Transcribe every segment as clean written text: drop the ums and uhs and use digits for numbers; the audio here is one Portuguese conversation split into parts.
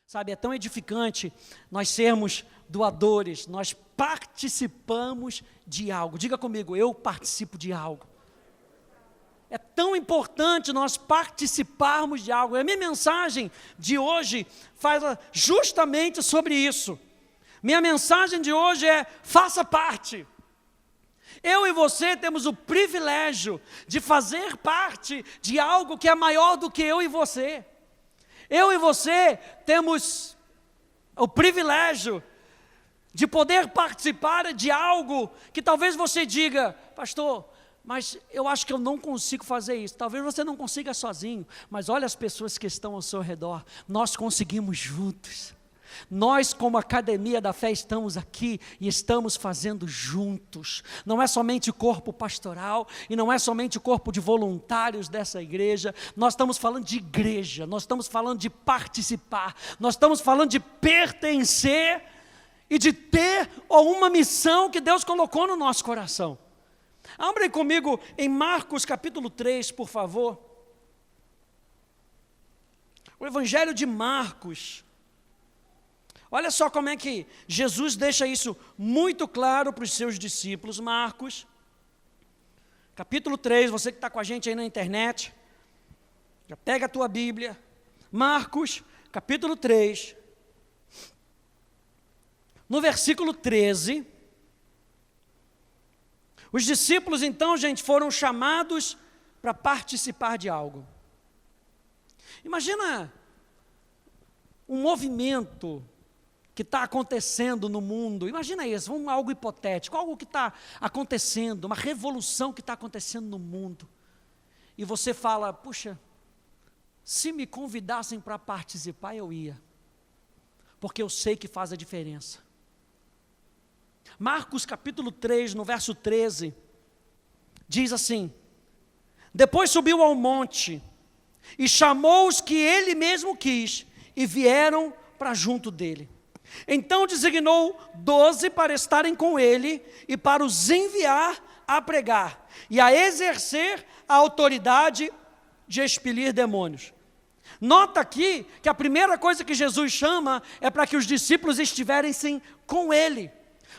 Sabe, é tão edificante nós sermos doadores, nós participamos de algo. Diga comigo, eu participo de algo. É tão importante nós participarmos de algo. A minha mensagem de hoje fala justamente sobre isso. Minha mensagem de hoje é: faça parte. Eu e você temos o privilégio de fazer parte de algo que é maior do que eu e você. Eu e você temos o privilégio de poder participar de algo que talvez você diga: pastor, mas eu acho que eu não consigo fazer isso. Talvez você não consiga sozinho, mas olha as pessoas que estão ao seu redor, nós conseguimos juntos. Nós, como Academia da Fé, estamos aqui e estamos fazendo juntos. Não é somente o corpo pastoral e não é somente o corpo de voluntários dessa igreja. Nós estamos falando de igreja, nós estamos falando de participar, nós estamos falando de pertencer e de ter uma missão que Deus colocou no nosso coração. Abrem comigo em Marcos capítulo 3, por favor. O Evangelho de Marcos. Olha só como é que Jesus deixa isso muito claro para os seus discípulos. Marcos, capítulo 3, você que está com a gente aí na internet, já pega a tua Bíblia. Marcos, capítulo 3, no versículo 13, os discípulos então, gente, foram chamados para participar de algo. Imagina um movimento que está acontecendo no mundo. Imagina isso, algo hipotético, algo que está acontecendo, uma revolução que está acontecendo no mundo. E você fala: puxa, se me convidassem para participar, eu ia, porque eu sei que faz a diferença. Marcos capítulo 3, no verso 13, diz assim: depois subiu ao monte, e chamou os que ele mesmo quis, e vieram para junto dele. Então designou 12 para estarem com ele e para os enviar a pregar e a exercer a autoridade de expelir demônios. Nota aqui que a primeira coisa que Jesus chama é para que os discípulos estivessem com ele,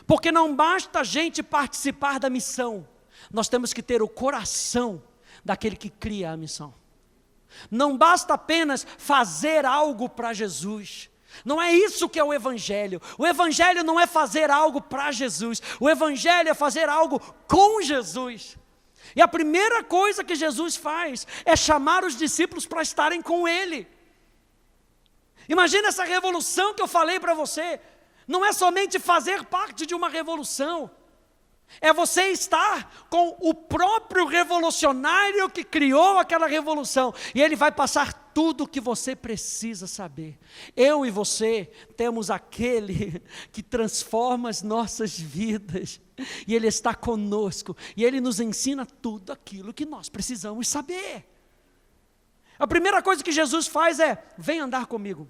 porque não basta a gente participar da missão, nós temos que ter o coração daquele que cria a missão. Não basta apenas fazer algo para Jesus. Não é isso que é o Evangelho. O Evangelho não é fazer algo para Jesus. O Evangelho é fazer algo com Jesus. E a primeira coisa que Jesus faz é chamar os discípulos para estarem com Ele. Imagina essa revolução que eu falei para você. Não é somente fazer parte de uma revolução. É você estar com o próprio revolucionário que criou aquela revolução. E ele vai passar tudo o que você precisa saber. Eu e você temos aquele que transforma as nossas vidas. E ele está conosco. E ele nos ensina tudo aquilo que nós precisamos saber. A primeira coisa que Jesus faz é: vem andar comigo.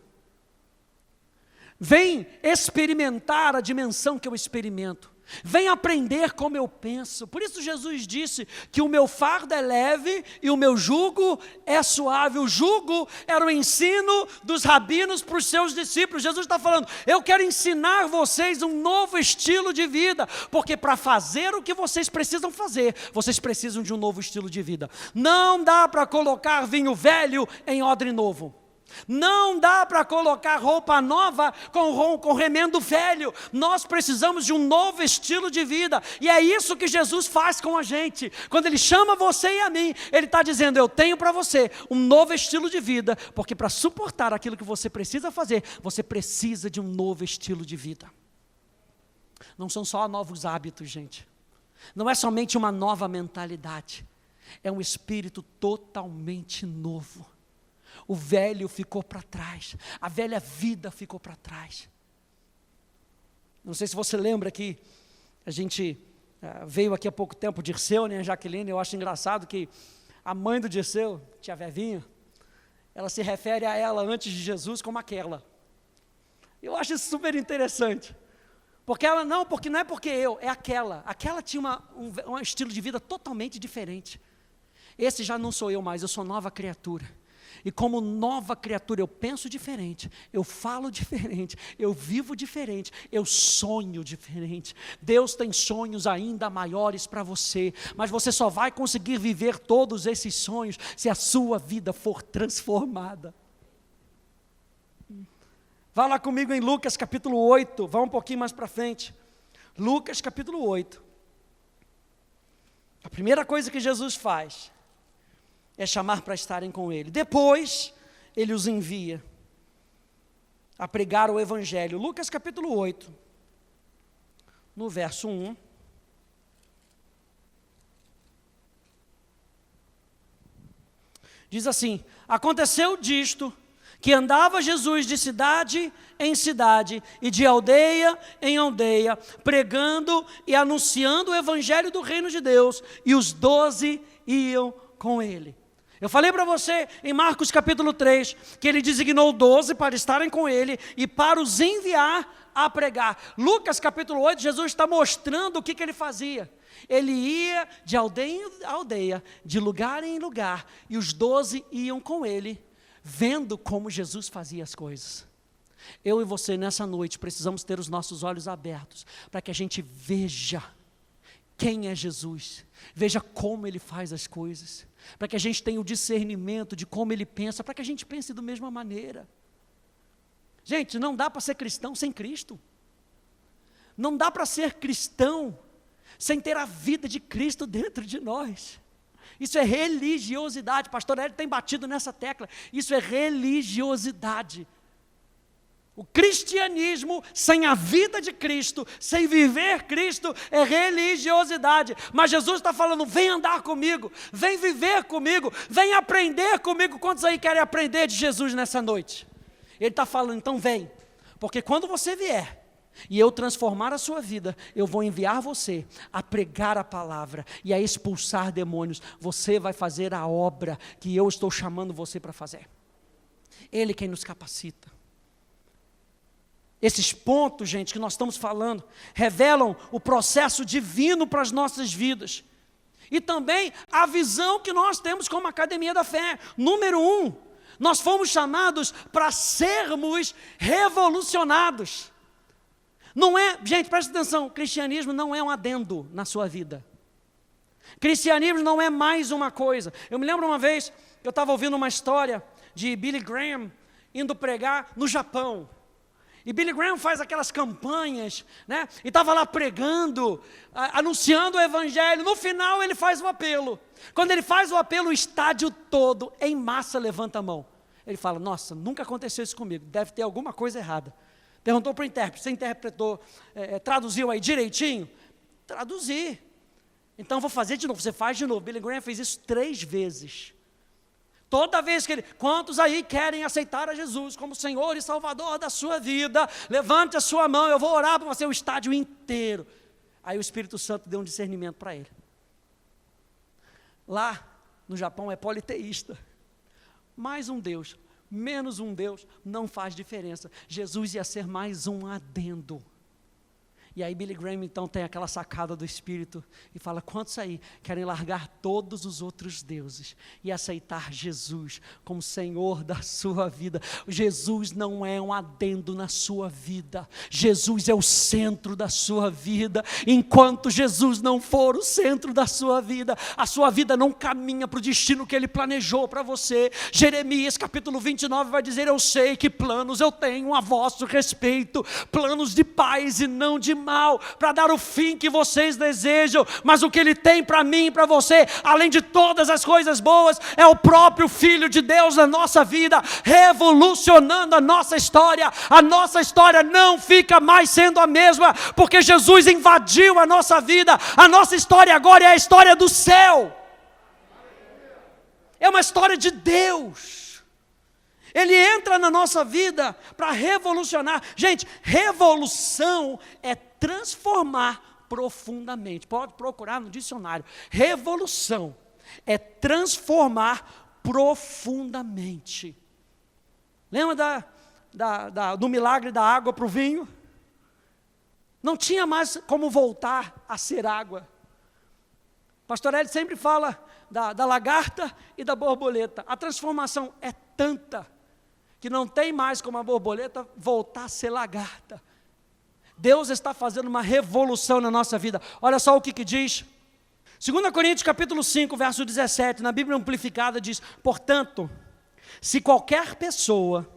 Vem experimentar a dimensão que eu experimento. Vem aprender como eu penso. Por isso Jesus disse que o meu fardo é leve e o meu jugo é suave. O jugo era o ensino dos rabinos para os seus discípulos. Jesus está falando: eu quero ensinar vocês um novo estilo de vida, porque para fazer o que vocês precisam fazer, vocês precisam de um novo estilo de vida. Não dá para colocar vinho velho em odre novo. Não dá para colocar roupa nova com remendo velho. Nós precisamos de um novo estilo de vida. E é isso que Jesus faz com a gente. Quando Ele chama você e a mim, Ele está dizendo: eu tenho para você um novo estilo de vida. Porque para suportar aquilo que você precisa fazer, você precisa de um novo estilo de vida. Não são só novos hábitos, gente. Não é somente uma nova mentalidade. É um espírito totalmente novo. O velho ficou para trás, a velha vida ficou para trás. Não sei se você lembra que a gente veio aqui há pouco tempo, o Dirceu, né, a Jaqueline. Eu acho engraçado que a mãe do Dirceu, tia Vevinha, ela se refere a ela antes de Jesus como aquela. Eu acho isso super interessante. Porque ela porque não é porque é aquela. Aquela tinha um estilo de vida totalmente diferente. Esse já não sou eu mais, eu sou nova criatura. E como nova criatura, eu penso diferente, eu falo diferente, eu vivo diferente, eu sonho diferente. Deus tem sonhos ainda maiores para você, mas você só vai conseguir viver todos esses sonhos se a sua vida for transformada. Vá lá comigo em Lucas capítulo 8, vá um pouquinho mais para frente. Lucas capítulo 8. A primeira coisa que Jesus faz é chamar para estarem com Ele. Depois, Ele os envia a pregar o Evangelho. Lucas capítulo 8, no verso 1. Diz assim: aconteceu disto, que andava Jesus de cidade em cidade e de aldeia em aldeia, pregando e anunciando o Evangelho do reino de Deus, e os 12 iam com Ele. Eu falei para você em Marcos capítulo 3, que Ele designou 12 para estarem com Ele e para os enviar a pregar. Lucas capítulo 8, Jesus está mostrando o que Ele fazia. Ele ia de aldeia em aldeia, de lugar em lugar, e os 12 iam com Ele, vendo como Jesus fazia as coisas. Eu e você nessa noite precisamos ter os nossos olhos abertos, para que a gente veja quem é Jesus, veja como Ele faz as coisas, para que a gente tenha o discernimento de como Ele pensa, para que a gente pense da mesma maneira. Gente, não dá para ser cristão sem Cristo, não dá para ser cristão sem ter a vida de Cristo dentro de nós. Isso é religiosidade, pastor Hélio tem batido nessa tecla, isso é religiosidade. O cristianismo sem a vida de Cristo, sem viver Cristo, é religiosidade. Mas Jesus está falando, vem andar comigo, vem viver comigo, vem aprender comigo. Quantos aí querem aprender de Jesus nessa noite? Ele está falando, então vem, porque quando você vier, e eu transformar a sua vida, eu vou enviar você a pregar a palavra e a expulsar demônios. Você vai fazer a obra que eu estou chamando você para fazer. Ele quem nos capacita. Esses pontos, gente, que nós estamos falando, revelam o processo divino para as nossas vidas. E também a visão que nós temos como Academia da Fé. Número 1, nós fomos chamados para sermos revolucionados. Não é, gente, presta atenção, cristianismo não é um adendo na sua vida. Cristianismo não é mais uma coisa. Eu me lembro uma vez, eu estava ouvindo uma história de Billy Graham indo pregar no Japão. E Billy Graham faz aquelas campanhas, né? E estava lá pregando, anunciando o Evangelho. No final ele faz o apelo. Quando ele faz o apelo, o estádio todo, em massa, levanta a mão. Ele fala, nossa, nunca aconteceu isso comigo, deve ter alguma coisa errada. Perguntou para o intérprete, você interpretou, traduziu aí direitinho? Traduzi. Então vou fazer de novo, você faz de novo. Billy Graham fez isso 3 vezes. Toda vez que ele, quantos aí querem aceitar a Jesus como Senhor e Salvador da sua vida? Levante a sua mão, eu vou orar para você o estádio inteiro. Aí o Espírito Santo deu um discernimento para ele. Lá no Japão é politeísta. Mais um Deus, menos um Deus, não faz diferença. Jesus ia ser mais um adendo. E aí Billy Graham então tem aquela sacada do Espírito e fala, quantos aí querem largar todos os outros deuses e aceitar Jesus como Senhor da sua vida? Jesus não é um adendo na sua vida, Jesus é o centro da sua vida. Enquanto Jesus não for o centro da sua vida, a sua vida não caminha para o destino que Ele planejou para você. Jeremias capítulo 29 vai dizer, eu sei que planos eu tenho a vosso respeito, planos de paz e não de mal, para dar o fim que vocês desejam. Mas o que Ele tem para mim e para você, além de todas as coisas boas, é o próprio Filho de Deus na nossa vida, revolucionando a nossa história. A nossa história não fica mais sendo a mesma, porque Jesus invadiu a nossa vida. A nossa história agora é a história do céu, é uma história de Deus. Ele entra na nossa vida para revolucionar. Gente, revolução é transformar profundamente. Pode procurar no dicionário. Revolução é transformar profundamente. Lembra do milagre da água para o vinho? Não tinha mais como voltar a ser água. Pastor Hélio sempre fala da lagarta e da borboleta. A transformação é tanta, que não tem mais como a borboleta voltar a ser lagarta. Deus está fazendo uma revolução na nossa vida. Olha só o que diz. 2 Coríntios capítulo 5, verso 17, na Bíblia Amplificada diz: portanto, se qualquer pessoa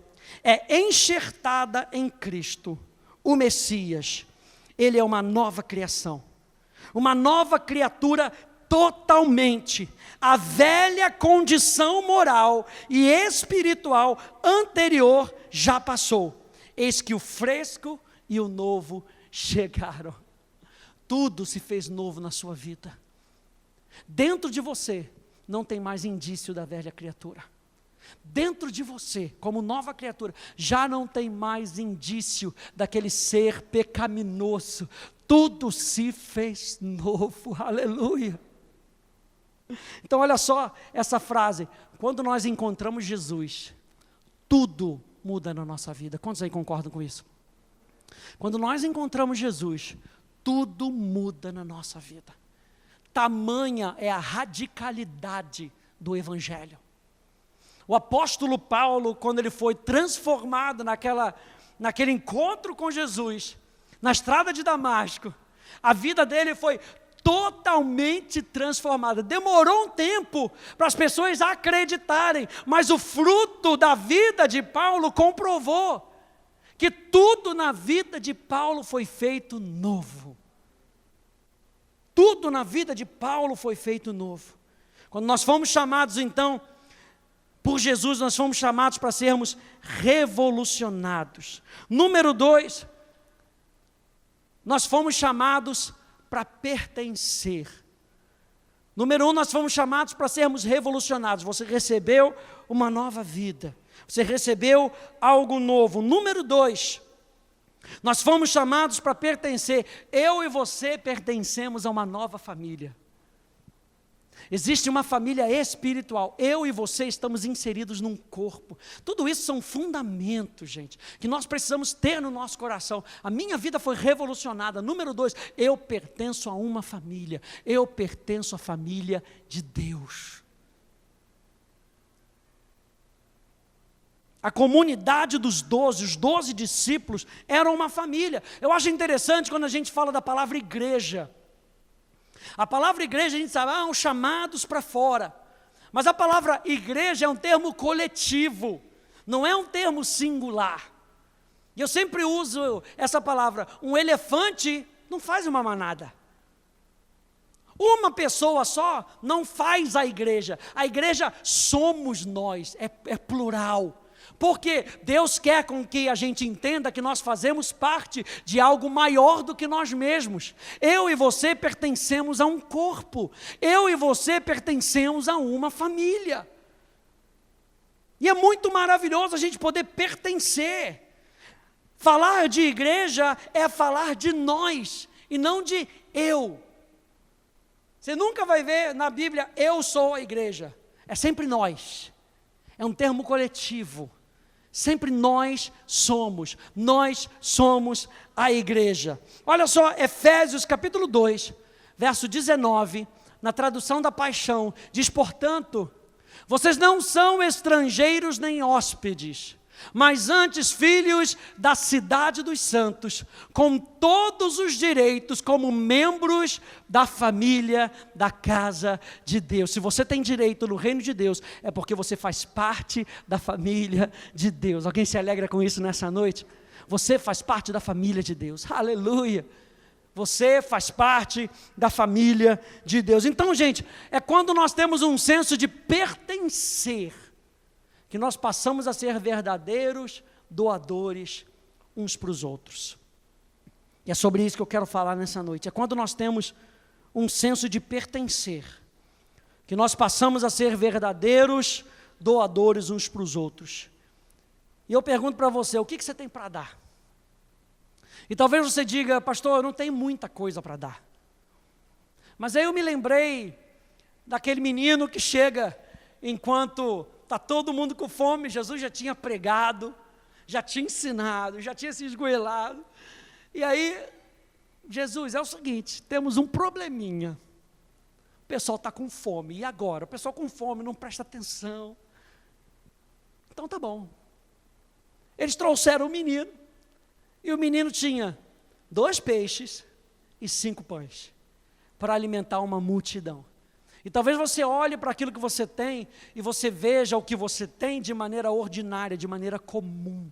é enxertada em Cristo, o Messias, ele é uma nova criação, uma nova criatura totalmente. A velha condição moral e espiritual anterior já passou. Eis que o fresco e o novo chegaram. Tudo se fez novo na sua vida. Dentro de você não tem mais indício da velha criatura. Dentro de você, como nova criatura, já não tem mais indício daquele ser pecaminoso. Tudo se fez novo, aleluia. Então olha só essa frase: quando nós encontramos Jesus, tudo muda na nossa vida. Quantos aí concordam com isso? Quando nós encontramos Jesus, tudo muda na nossa vida. Tamanha é a radicalidade do Evangelho. O apóstolo Paulo, quando ele foi transformado naquele encontro com Jesus, na estrada de Damasco, a vida dele foi totalmente transformada. Demorou um tempo para as pessoas acreditarem, mas o fruto da vida de Paulo comprovou que tudo na vida de Paulo foi feito novo. Tudo na vida de Paulo foi feito novo. Quando nós fomos chamados, então, por Jesus, nós fomos chamados para sermos revolucionados. Número 2, nós fomos chamados para pertencer. Número 1, nós fomos chamados para sermos revolucionados. Você recebeu uma nova vida. Você recebeu algo novo. Número 2, nós fomos chamados para pertencer. Eu e você pertencemos a uma nova família. Existe uma família espiritual. Eu e você estamos inseridos num corpo. Tudo isso são fundamentos, gente, que nós precisamos ter no nosso coração. A minha vida foi revolucionada. Número 2, eu pertenço a uma família. Eu pertenço à família de Deus. A comunidade dos 12, os 12 discípulos, eram uma família. Eu acho interessante quando a gente fala da palavra igreja. A palavra igreja, a gente sabe, os chamados para fora. Mas a palavra igreja é um termo coletivo, não é um termo singular. E eu sempre uso essa palavra. Um elefante não faz uma manada. Uma pessoa só não faz a igreja. A igreja somos nós, é plural. Porque Deus quer com que a gente entenda que nós fazemos parte de algo maior do que nós mesmos. Eu e você pertencemos a um corpo. Eu e você pertencemos a uma família. E é muito maravilhoso a gente poder pertencer. Falar de igreja é falar de nós e não de eu. Você nunca vai ver na Bíblia, eu sou a igreja. É sempre nós. É um termo coletivo. Sempre nós somos a igreja. Olha só, Efésios capítulo 2, verso 19, na tradução da Paixão, diz: portanto, vocês não são estrangeiros nem hóspedes, mas antes filhos da cidade dos santos, com todos os direitos como membros da família da casa de Deus. Se você tem direito no reino de Deus, é porque você faz parte da família de Deus. Alguém se alegra com isso nessa noite? Você faz parte da família de Deus, aleluia! Você faz parte da família de Deus. Então, gente, é quando nós temos um senso de pertencer, que nós passamos a ser verdadeiros doadores uns para os outros. E é sobre isso que eu quero falar nessa noite. É quando nós temos um senso de pertencer, que nós passamos a ser verdadeiros doadores uns para os outros. E eu pergunto para você, o que você tem para dar? E talvez você diga: pastor, eu não tenho muita coisa para dar. Mas aí eu me lembrei daquele menino que chega enquanto está todo mundo com fome. Jesus já tinha pregado, já tinha ensinado, já tinha se esgoelado. E aí, Jesus, é o seguinte, temos um probleminha. O pessoal está com fome, e agora? O pessoal com fome não presta atenção. Então tá bom. Eles trouxeram o menino, e o menino tinha 2 peixes e 5 pães, para alimentar uma multidão. E talvez você olhe para aquilo que você tem, e você veja o que você tem de maneira ordinária, de maneira comum.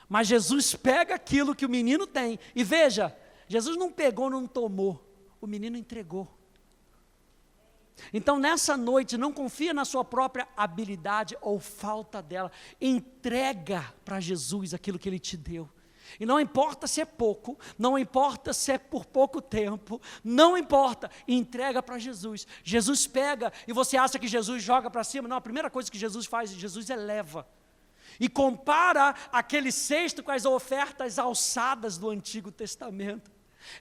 Mas Jesus pega aquilo que o menino tem, e veja, Jesus não pegou, não tomou, o menino entregou. Então nessa noite, não confia na sua própria habilidade ou falta dela, entrega para Jesus aquilo que Ele te deu. E não importa se é pouco, não importa se é por pouco tempo, não importa, entrega para Jesus. Jesus pega, e você acha que Jesus joga para cima? Não, a primeira coisa que Jesus faz, Jesus eleva. E compara aquele cesto com as ofertas alçadas do Antigo Testamento.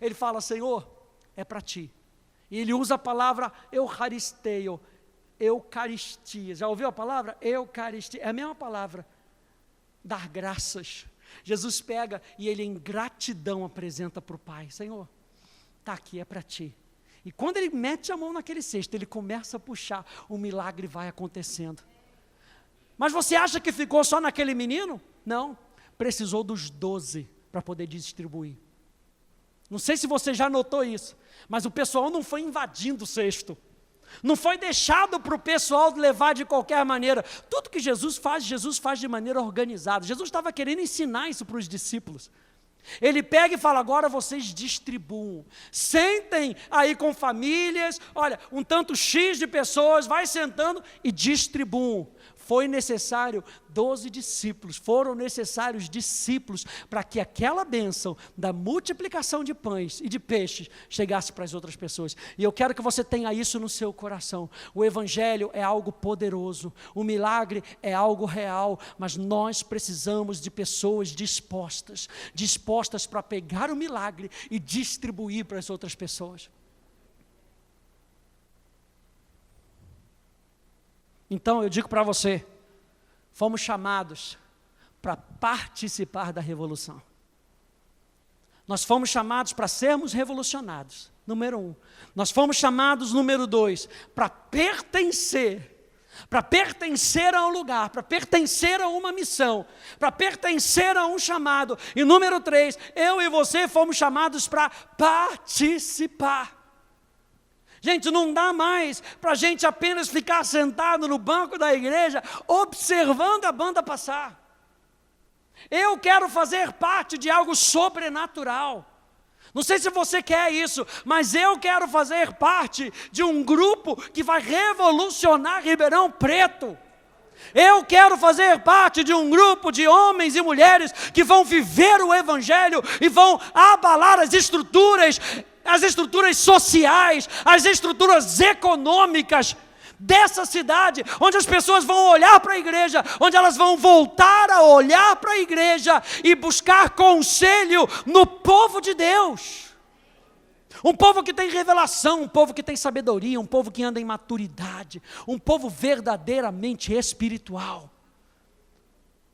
Ele fala, Senhor, é para ti. E ele usa a palavra eucaristeio, eucaristia. Já ouviu a palavra? Eucaristia, é a mesma palavra, dar graças. Jesus pega e ele em gratidão apresenta para o Pai, Senhor, está aqui, é para ti. E quando ele mete a mão naquele cesto, ele começa a puxar, o milagre vai acontecendo. Mas você acha que ficou só naquele menino? Não, precisou dos 12 para poder distribuir. Não sei se você já notou isso, mas o pessoal não foi invadindo o cesto, não foi deixado para o pessoal levar de qualquer maneira. Tudo que Jesus faz de maneira organizada. Jesus estava querendo ensinar isso para os discípulos. Ele pega e fala, agora vocês distribuam, sentem aí com famílias, olha, um tanto X de pessoas, vai sentando e distribuam. Foi necessário 12 discípulos, foram necessários discípulos para que aquela bênção da multiplicação de pães e de peixes chegasse para as outras pessoas. E eu quero que você tenha isso no seu coração. O Evangelho é algo poderoso, o milagre é algo real, mas nós precisamos de pessoas dispostas para pegar o milagre e distribuir para as outras pessoas. Então eu digo para você, fomos chamados para participar da revolução. Nós fomos chamados para sermos revolucionados, número 1. Nós fomos chamados, número 2, para pertencer a um lugar, para pertencer a uma missão, para pertencer a um chamado. E número 3, eu e você fomos chamados para participar. Gente, não dá mais para a gente apenas ficar sentado no banco da igreja, observando a banda passar. Eu quero fazer parte de algo sobrenatural. Não sei se você quer isso, mas eu quero fazer parte de um grupo que vai revolucionar Ribeirão Preto. Eu quero fazer parte de um grupo de homens e mulheres que vão viver o Evangelho e vão abalar as estruturas sociais, as estruturas econômicas dessa cidade, onde as pessoas vão olhar para a igreja, onde elas vão voltar a olhar para a igreja e buscar conselho no povo de Deus. Um povo que tem revelação, um povo que tem sabedoria, um povo que anda em maturidade, um povo verdadeiramente espiritual.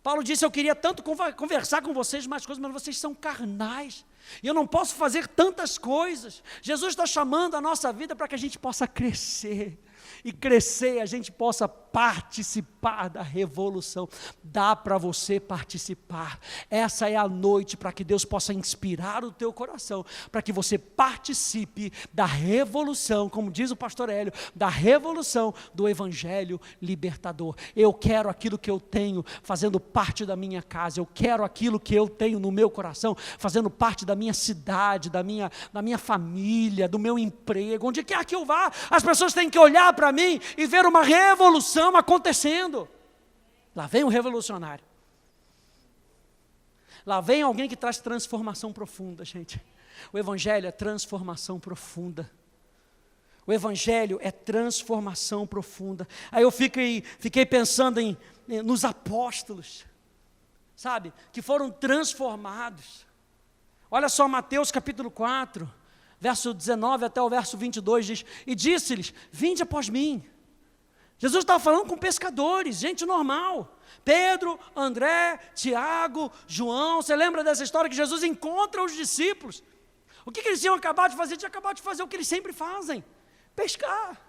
Paulo disse, eu queria tanto conversar com vocês mais coisas, mas vocês são carnais, e eu não posso fazer tantas coisas. Jesus está chamando a nossa vida para que a gente possa crescer, e crescer, a gente possa participar da revolução. Dá para você participar. Essa é a noite para que Deus possa inspirar o teu coração, para que você participe da revolução, como diz o pastor Hélio, da revolução do Evangelho libertador. Eu quero aquilo que eu tenho fazendo parte da minha casa, eu quero aquilo que eu tenho no meu coração fazendo parte da minha cidade, da minha família, do meu emprego, onde quer que eu vá, as pessoas têm que olhar para mim e ver uma revolução acontecendo. Lá vem um revolucionário. Lá vem alguém que traz transformação profunda, gente. O Evangelho é transformação profunda. O Evangelho é transformação profunda. Aí eu fiquei pensando nos apóstolos, sabe, que foram transformados. Olha só Mateus capítulo 4, verso 19 até o verso 22 diz, e disse-lhes, vinde após mim. Jesus estava falando com pescadores, gente normal. Pedro, André, Tiago, João. Você lembra dessa história que Jesus encontra os discípulos? O que eles tinham acabado de fazer? Tinham acabado de fazer o que eles sempre fazem, pescar.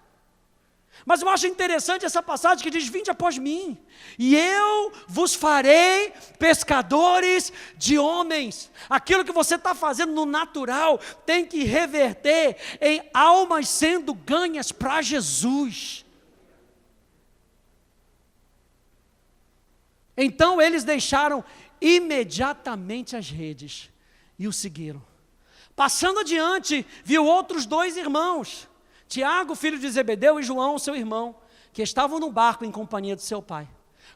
Mas eu acho interessante essa passagem que diz: vinde após mim, e eu vos farei pescadores de homens. Aquilo que você está fazendo no natural tem que reverter em almas sendo ganhas para Jesus. Então eles deixaram imediatamente as redes e o seguiram. Passando adiante, viu outros 2 irmãos, Tiago, filho de Zebedeu, e João, seu irmão, que estavam no barco em companhia de seu pai,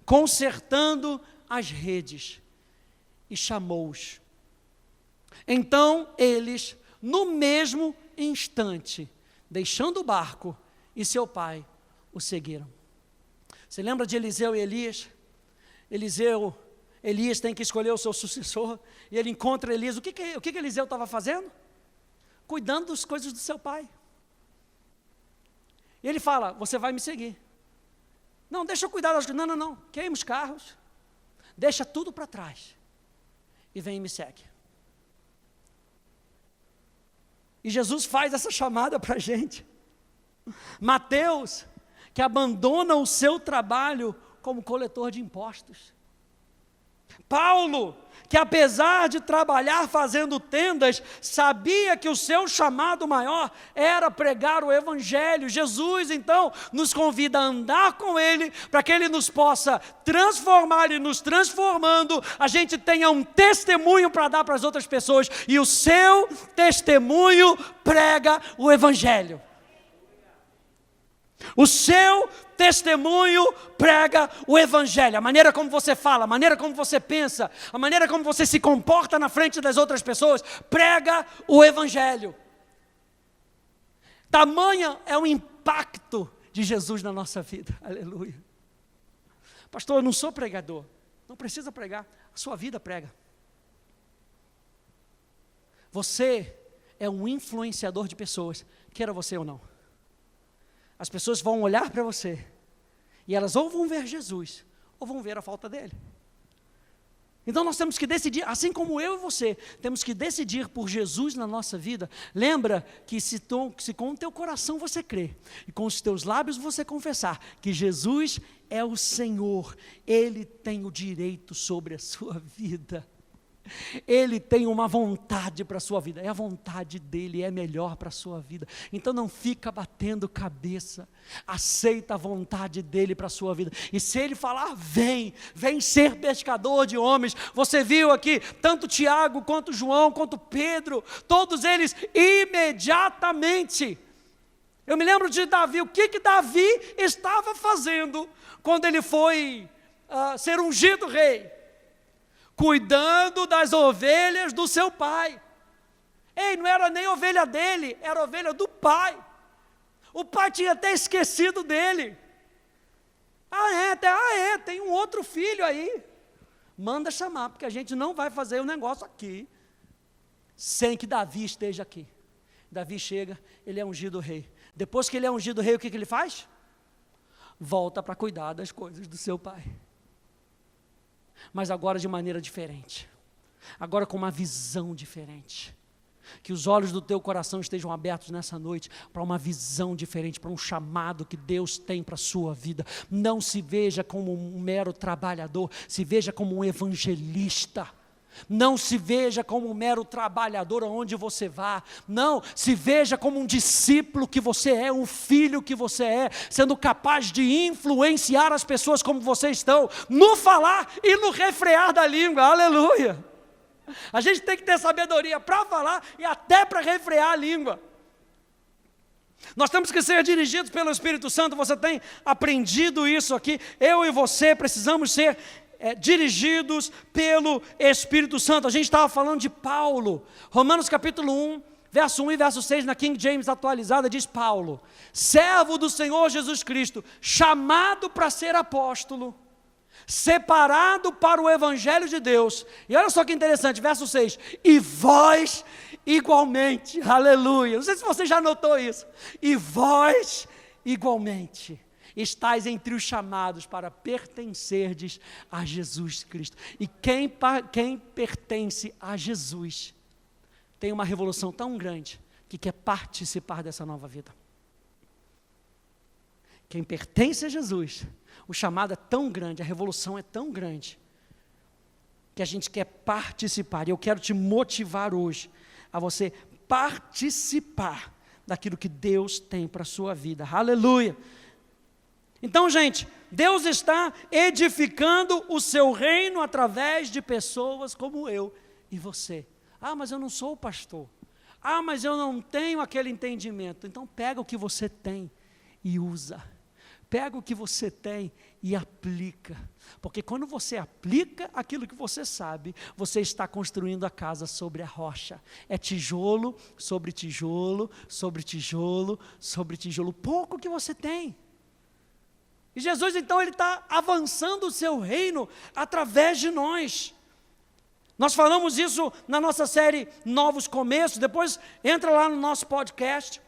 consertando as redes, e chamou-os. Então eles, no mesmo instante, deixando o barco e seu pai, o seguiram. Você lembra de Eliseu e Elias? Elias tem que escolher o seu sucessor, e ele encontra Elias. O que Eliseu estava fazendo? Cuidando das coisas do seu pai. E ele fala: você vai me seguir. Não, deixa eu cuidar das coisas. Não, queima os carros, deixa tudo para trás, e vem e me segue. E Jesus faz essa chamada para a gente. Mateus, que abandona o seu trabalho como coletor de impostos. Paulo, que apesar de trabalhar fazendo tendas, sabia que o seu chamado maior era pregar o Evangelho. Jesus, então, nos convida a andar com Ele, para que Ele nos possa transformar, e nos transformando, a gente tenha um testemunho para dar para as outras pessoas, e o seu testemunho prega o Evangelho. O seu testemunho prega o Evangelho. A maneira como você fala, a maneira como você pensa, a maneira como você se comporta na frente das outras pessoas, prega o Evangelho. Tamanho é o impacto de Jesus na nossa vida. Aleluia. Pastor, eu não sou pregador. Não precisa pregar, a sua vida prega. Você é um influenciador de pessoas, queira você ou não. As pessoas vão olhar para você, e elas ou vão ver Jesus, ou vão ver a falta dele. Então nós temos que decidir, assim como eu e você, temos que decidir por Jesus na nossa vida. Lembra que se com o teu coração você crer, e com os teus lábios você confessar, que Jesus é o Senhor, Ele tem o direito sobre a sua vida. Ele tem uma vontade para a sua vida, é a vontade dele, é melhor para a sua vida. Então não fica batendo cabeça, aceita a vontade dele para a sua vida. E se ele falar, vem ser pescador de homens. Você viu aqui, tanto Tiago, quanto João, quanto Pedro, todos eles imediatamente. Eu me lembro de Davi, o que Davi estava fazendo quando ele foi ser ungido rei? Cuidando das ovelhas do seu pai. Ei, não era nem ovelha dele, era ovelha do pai. O pai tinha até esquecido dele. Tem um outro filho aí. Manda chamar, porque a gente não vai fazer o negócio aqui sem que Davi esteja aqui. Davi chega, ele é ungido rei. Depois que ele é ungido rei, o que ele faz? Volta para cuidar das coisas do seu pai. Mas agora de maneira diferente, agora com uma visão diferente. Que os olhos do teu coração estejam abertos nessa noite para uma visão diferente, para um chamado que Deus tem para a sua vida. Não se veja como um mero trabalhador, se veja como um evangelista. Não se veja como um mero trabalhador aonde você vá. Não, se veja como um discípulo que você é, um filho que você é, sendo capaz de influenciar as pessoas como vocês estão, no falar e no refrear da língua. Aleluia! A gente tem que ter sabedoria para falar e até para refrear a língua. Nós temos que ser dirigidos pelo Espírito Santo. Você tem aprendido isso aqui. Eu e você precisamos ser dirigidos pelo Espírito Santo. A gente estava falando de Paulo. Romanos capítulo 1, verso 1 e verso 6, na King James atualizada, diz Paulo: servo do Senhor Jesus Cristo, chamado para ser apóstolo, separado para o Evangelho de Deus. E olha só que interessante, verso 6, e vós igualmente, aleluia. Não sei se você já notou isso. E vós igualmente estais entre os chamados para pertencerdes a Jesus Cristo. E quem pertence a Jesus tem uma revolução tão grande que quer participar dessa nova vida. Quem pertence a Jesus, o chamado é tão grande, a revolução é tão grande, que a gente quer participar. E eu quero te motivar hoje a você participar daquilo que Deus tem para a sua vida. Aleluia! Então, gente, Deus está edificando o seu reino através de pessoas como eu e você. Ah, mas eu não sou o pastor. Ah, mas eu não tenho aquele entendimento. Então pega o que você tem e usa. Pega o que você tem e aplica. Porque quando você aplica aquilo que você sabe, você está construindo a casa sobre a rocha. É tijolo sobre tijolo, sobre tijolo, sobre tijolo. Pouco que você tem. E Jesus, então, Ele está avançando o seu reino através de nós. Nós falamos isso na nossa série Novos Começos. Depois entra lá no nosso podcast.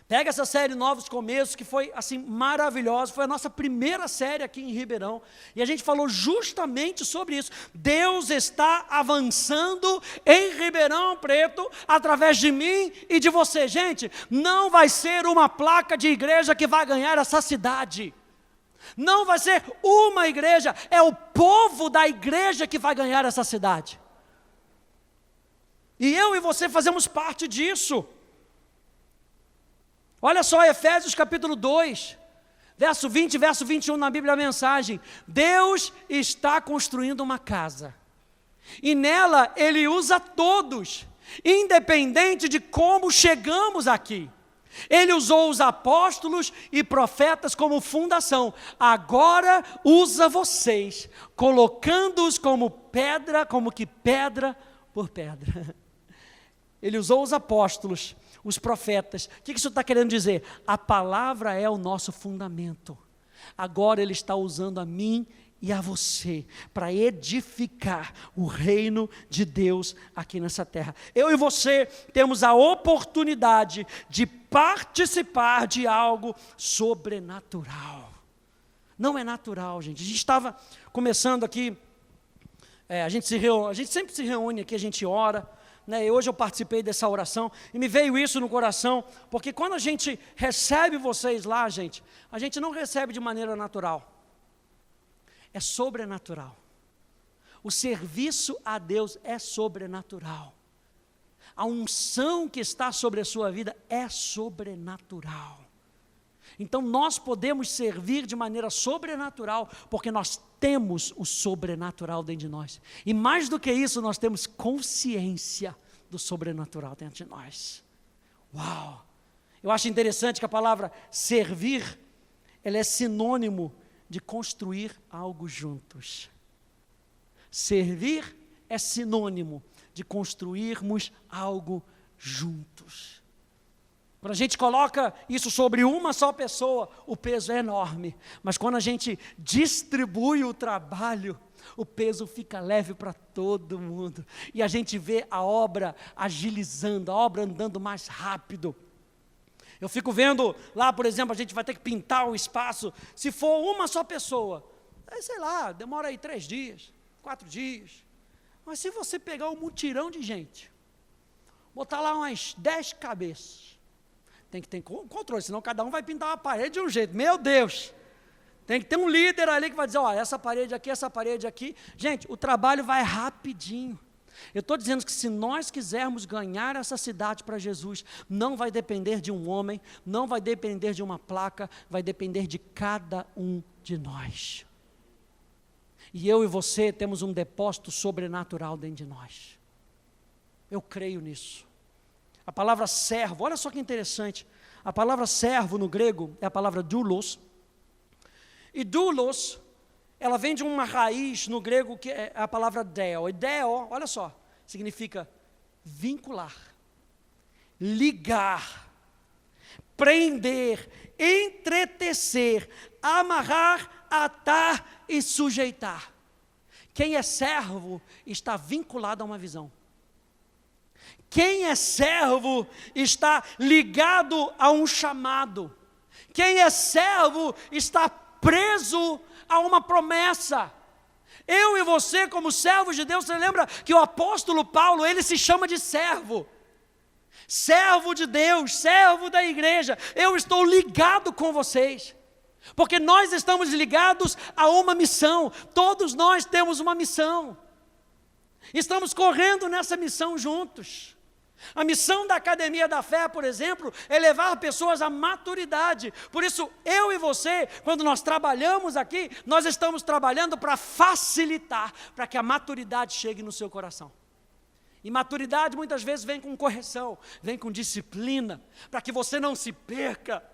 Pega essa série Novos Começos, que foi assim maravilhosa. Foi a nossa primeira série aqui em Ribeirão. E a gente falou justamente sobre isso. Deus está avançando em Ribeirão Preto através de mim e de você. Gente, não vai ser uma placa de igreja que vai ganhar essa cidade. Não vai ser uma igreja, é o povo da igreja que vai ganhar essa cidade. E eu e você fazemos parte disso. Olha só, Efésios capítulo 2, verso 20 e verso 21 na Bíblia a Mensagem. Deus está construindo uma casa, e nela Ele usa todos, independente de como chegamos aqui. Ele usou os apóstolos e profetas como fundação. Agora usa vocês, colocando-os como pedra, como que pedra por pedra. Ele usou os apóstolos, os profetas. O que isso está querendo dizer? A palavra é o nosso fundamento. Agora Ele está usando a mim e a você, para edificar o reino de Deus aqui nessa terra. Eu e você temos a oportunidade de participar de algo sobrenatural. Não é natural, gente. A gente estava começando aqui, a gente sempre se reúne aqui, a gente ora, né? E hoje eu participei dessa oração, e me veio isso no coração, porque quando a gente recebe vocês lá, gente, a gente não recebe de maneira natural. É sobrenatural. O serviço a Deus é sobrenatural. A unção que está sobre a sua vida é sobrenatural. Então nós podemos servir de maneira sobrenatural, porque nós temos o sobrenatural dentro de nós. E mais do que isso, nós temos consciência do sobrenatural dentro de nós. Uau! Eu acho interessante que a palavra servir, ela é sinônimo de construir algo juntos. Servir é sinônimo de construirmos algo juntos. Quando a gente coloca isso sobre uma só pessoa, o peso é enorme. Mas quando a gente distribui o trabalho, o peso fica leve para todo mundo. E a gente vê a obra agilizando, a obra andando mais rápido. Eu fico vendo lá, por exemplo, a gente vai ter que pintar o espaço. Se for uma só pessoa, sei lá, demora aí 3 dias, 4 dias. Mas se você pegar um mutirão de gente, botar lá umas 10 cabeças, tem que ter controle, senão cada um vai pintar uma parede de um jeito. Meu Deus! Tem que ter um líder ali que vai dizer, ó, essa parede aqui. Gente, o trabalho vai rapidinho. Eu estou dizendo que se nós quisermos ganhar essa cidade para Jesus, não vai depender de um homem, não vai depender de uma placa, vai depender de cada um de nós. E eu e você temos um depósito sobrenatural dentro de nós. Eu creio nisso. A palavra servo, olha só que interessante, a palavra servo no grego é a palavra doulos, e doulos, ela vem de uma raiz no grego que é a palavra deo. E deo, olha só, significa vincular, ligar, prender, entretecer, amarrar, atar e sujeitar. Quem é servo está vinculado a uma visão. Quem é servo está ligado a um chamado. Quem é servo está preso a uma promessa. Eu e você, como servos de Deus, você lembra que o apóstolo Paulo, ele se chama de servo. Servo de Deus, servo da igreja. Eu estou ligado com vocês. Porque nós estamos ligados a uma missão. Todos nós temos uma missão. Estamos correndo nessa missão juntos. A missão da Academia da Fé, por exemplo, é levar pessoas à maturidade. Por isso, eu e você, quando nós trabalhamos aqui, nós estamos trabalhando para facilitar, para que a maturidade chegue no seu coração. E maturidade muitas vezes vem com correção, vem com disciplina, para que você não se perca.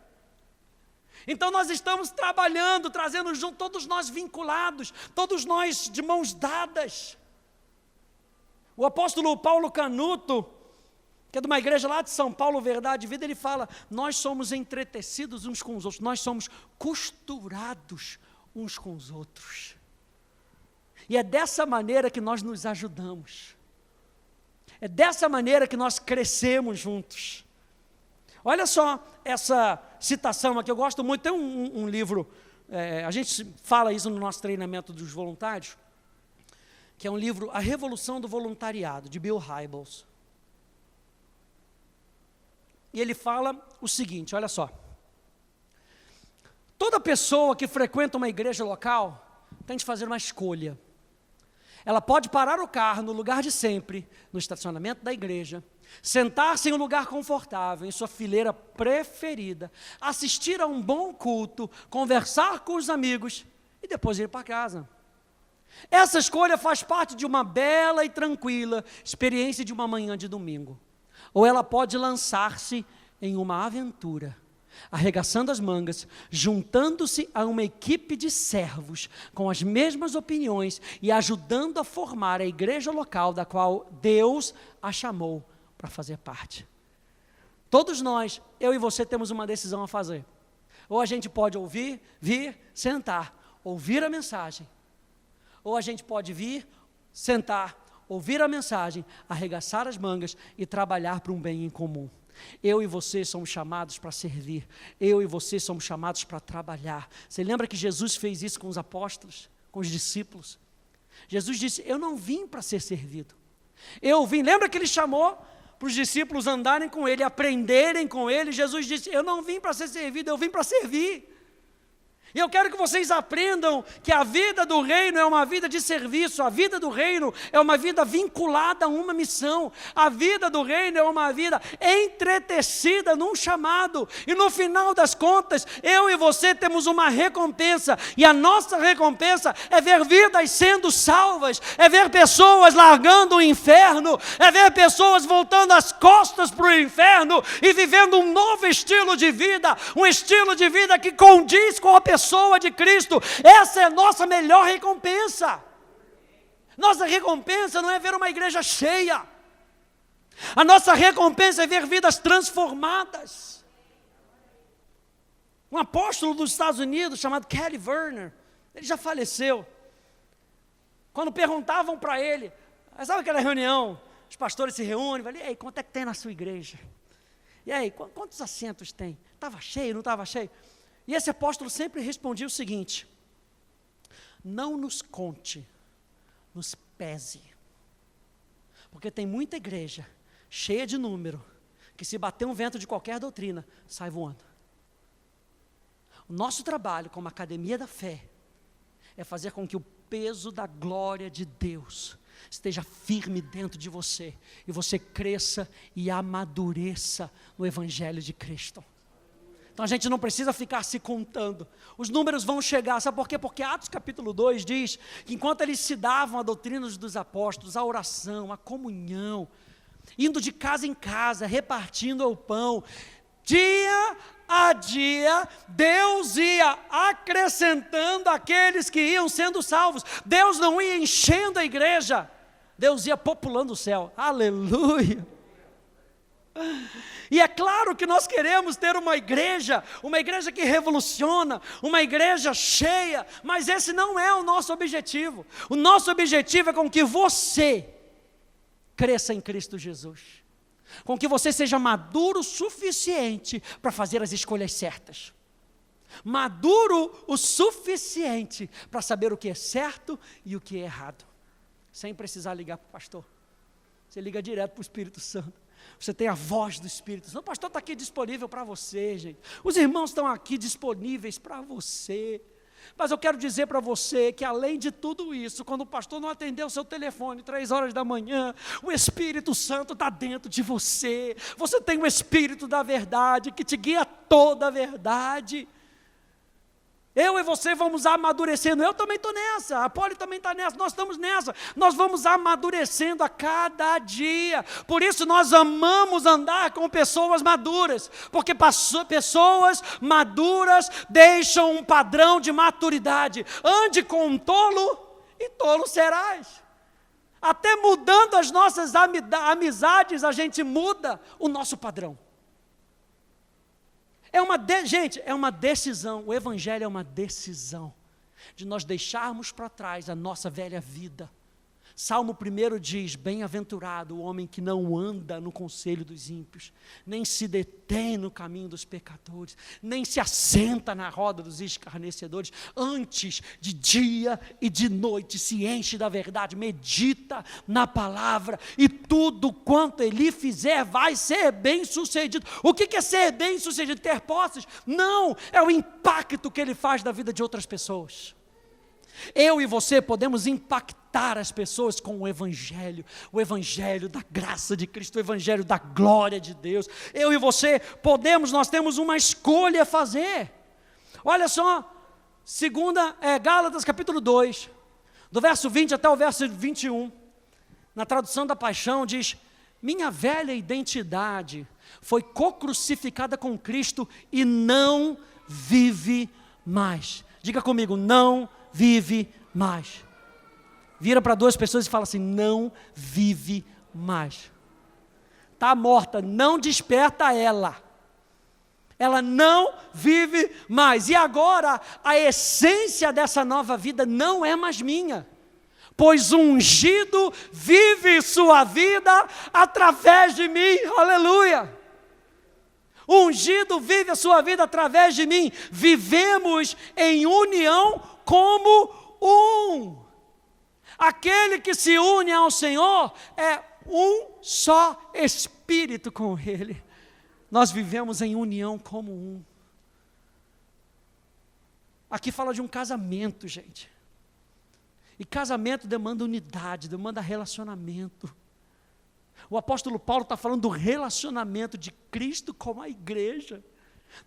Então nós estamos trabalhando, trazendo junto, todos nós vinculados, todos nós de mãos dadas. O apóstolo Paulo Canuto, que é de uma igreja lá de São Paulo, Verdade e Vida, ele fala, nós somos entretecidos uns com os outros, nós somos costurados uns com os outros. E é dessa maneira que nós nos ajudamos. É dessa maneira que nós crescemos juntos. Olha só essa citação aqui, eu gosto muito, tem um livro, a gente fala isso no nosso treinamento dos voluntários, que é um livro, A Revolução do Voluntariado, de Bill Hybels. E ele fala o seguinte, olha só. Toda pessoa que frequenta uma igreja local tem de fazer uma escolha. Ela pode parar o carro no lugar de sempre, no estacionamento da igreja, sentar-se em um lugar confortável, em sua fileira preferida, assistir a um bom culto, conversar com os amigos e depois ir para casa. Essa escolha faz parte de uma bela e tranquila experiência de uma manhã de domingo. Ou ela pode lançar-se em uma aventura, arregaçando as mangas, juntando-se a uma equipe de servos com as mesmas opiniões e ajudando a formar a igreja local da qual Deus a chamou para fazer parte. Todos nós, eu e você, temos uma decisão a fazer. Ou a gente pode ouvir, vir, sentar, ouvir a mensagem. Ou a gente pode vir, sentar, ouvir a mensagem, arregaçar as mangas e trabalhar para um bem em comum. Eu e você somos chamados para servir. Eu e você somos chamados para trabalhar. Você lembra que Jesus fez isso com os apóstolos, com os discípulos? Jesus disse, eu não vim para ser servido. Eu vim, lembra que ele chamou para os discípulos andarem com ele, aprenderem com ele? Jesus disse, eu não vim para ser servido, eu vim para servir. E eu quero que vocês aprendam que a vida do reino é uma vida de serviço, a vida do reino é uma vida vinculada a uma missão, a vida do reino é uma vida entretecida num chamado, e no final das contas, eu e você temos uma recompensa, e a nossa recompensa é ver vidas sendo salvas, é ver pessoas largando o inferno, é ver pessoas voltando as costas para o inferno, e vivendo um novo estilo de vida, um estilo de vida que condiz com a pessoa de Cristo. Essa é a nossa melhor recompensa. Nossa recompensa não é ver uma igreja cheia. A nossa recompensa é ver vidas transformadas. Um apóstolo dos Estados Unidos chamado Kelly Werner, ele já faleceu. Quando perguntavam para ele, sabe aquela reunião, os pastores se reúnem, falam, e aí, quanto é que tem na sua igreja? E aí, quantos assentos tem? Estava cheio, não estava cheio? E esse apóstolo sempre respondia o seguinte, não nos conte, nos pese. Porque tem muita igreja, cheia de número, que se bater um vento de qualquer doutrina, sai voando. O nosso trabalho como Academia da Fé é fazer com que o peso da glória de Deus esteja firme dentro de você, e você cresça e amadureça no Evangelho de Cristo. Então a gente não precisa ficar se contando, os números vão chegar, sabe por quê? Porque Atos capítulo 2 diz que enquanto eles se davam a doutrina dos apóstolos, a oração, a comunhão, indo de casa em casa, repartindo o pão, dia a dia, Deus ia acrescentando aqueles que iam sendo salvos. Deus não ia enchendo a igreja, Deus ia populando o céu, aleluia. E é claro que nós queremos ter uma igreja que revoluciona, uma igreja cheia, mas esse não é o nosso objetivo. O nosso objetivo é com que você cresça em Cristo Jesus, com que você seja maduro o suficiente para fazer as escolhas certas, maduro o suficiente para saber o que é certo e o que é errado, sem precisar ligar para o pastor. Você liga direto para o Espírito Santo. Você tem a voz do Espírito Santo. O pastor está aqui disponível para você, gente. Os irmãos estão aqui disponíveis para você. Mas eu quero dizer para você que além de tudo isso, quando o pastor não atendeu o seu telefone 3 horas da manhã, o Espírito Santo está dentro de você. Você tem o Espírito da verdade que te guia toda a verdade. Eu e você vamos amadurecendo, eu também estou nessa, a Poli também está nessa, nós estamos nessa, nós vamos amadurecendo a cada dia, por isso nós amamos andar com pessoas maduras, porque pessoas maduras deixam um padrão de maturidade. Ande com um tolo e tolo serás. Até mudando as nossas amizades, a gente muda o nosso padrão. Gente, é uma decisão, o Evangelho é uma decisão, de nós deixarmos para trás a nossa velha vida. Salmo 1 diz, bem-aventurado o homem que não anda no conselho dos ímpios, nem se detém no caminho dos pecadores, nem se assenta na roda dos escarnecedores, antes de dia e de noite se enche da verdade, medita na palavra, e tudo quanto ele fizer vai ser bem sucedido. O que é ser bem sucedido? Ter posses? Não, é o impacto que ele faz na vida de outras pessoas. Eu e você podemos impactar as pessoas com o Evangelho da graça de Cristo, o Evangelho da glória de Deus. Eu e você nós temos uma escolha a fazer. Olha só, Gálatas capítulo 2, do verso 20 até o verso 21, na tradução da Paixão diz, minha velha identidade foi co-crucificada com Cristo e não vive mais. Diga comigo, não vive mais. Vira para 2 pessoas e fala assim, não vive mais. Está morta, não desperta ela. Ela não vive mais. E agora, a essência dessa nova vida não é mais minha. Pois o ungido vive sua vida através de mim. Aleluia. O ungido vive a sua vida através de mim. Vivemos em união como um. Aquele que se une ao Senhor é um só espírito com Ele. Nós vivemos em união como um. Aqui fala de um casamento, gente. E casamento demanda unidade, demanda relacionamento. O apóstolo Paulo está falando do relacionamento de Cristo com a igreja.